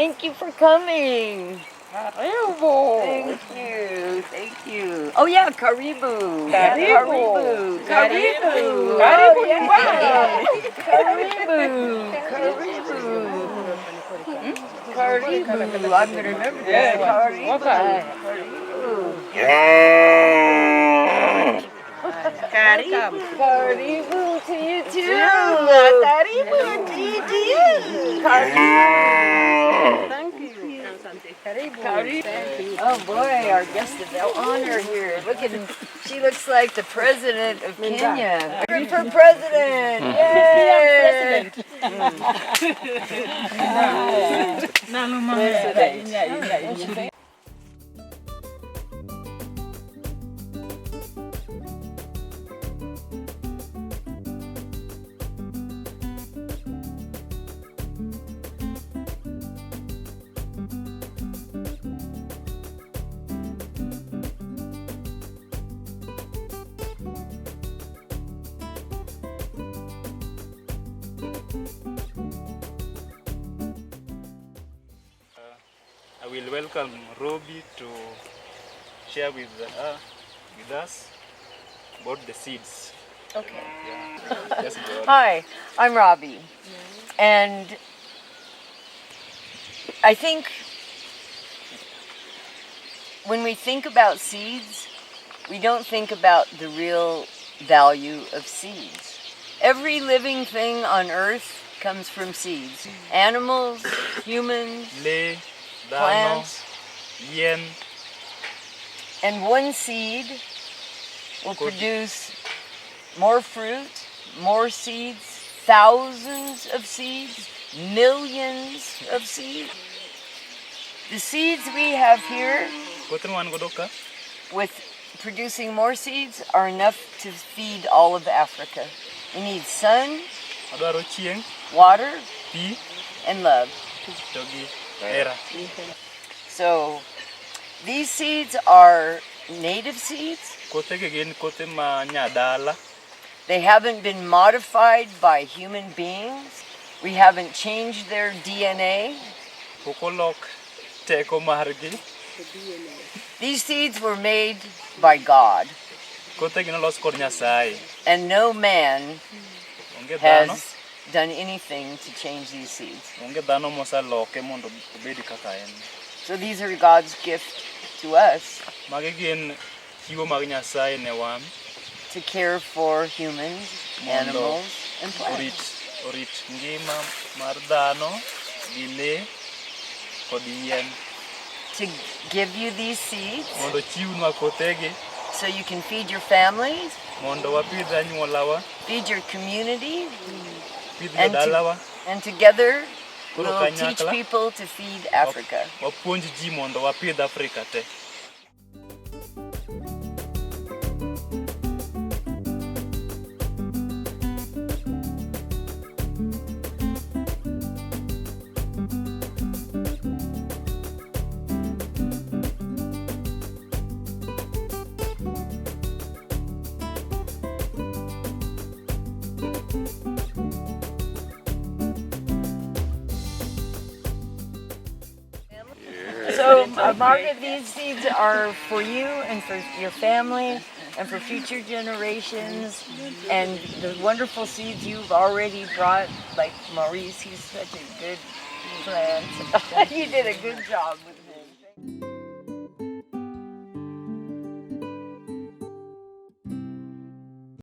Thank you for coming. Karibu. Thank you. Thank you. Oh yeah, karibu. Karibu. Karibu. Karibu. Oh, Karibu yeah. nyumbani. Karibu. Karibu. I'm going to remember that. Karibu. Karibu. Karibu to you too. Karibu indeed to you. Thank you. Oh boy, our guest of honor here. Look at him. She looks like the president of Kenya. Good for president. Yay! President. I will welcome Robbie to share with us about the seeds. Okay. Yeah. Yes, go on. Hi, I'm Robbie, and I think when we think about seeds, we don't think about the real value of seeds. Every living thing on earth comes from seeds. Animals, humans, Le, Dano, plants, Yen, and one seed will produce more fruit, more seeds, thousands of seeds, millions of seeds. The seeds we have here Kotan Godoka, with producing more seeds are enough to feed all of Africa. We need sun, Adaro Chieng, water, Pi, and love. Togi, Era. So these seeds are native seeds. Kote again, Kote ma Nyadala, They haven't been modified by human beings. We haven't changed their DNA. Kokolok, Teko Margi, These seeds were made by God, Kote Ginalos Kornyasai, and no man Unge Dano, has done anything to change these seeds. Unge Dano Mosa Loke Mondo Bedi Kakaen. So these are God's gift to us Magigin, Hiwo Magnyasai Newan, to care for humans, animals, and plants. Orit Ngima, Mardano, Gile, Kodien, To give you these seeds Mondo Chiunwa Kotegi, so you can feed your families, Mondo Wapida Nyolawa, feed your community, Pidlo and, Dalawa, and together Kuro we'll teach Kanyakla. people to feed Africa. Wapunji Ji Mondo Wapida Africa te. So, Margaret, these seeds are for you and for your family and for future generations. And the wonderful seeds you've already brought, like Maurice, he's such a good plant. You did a good job with him.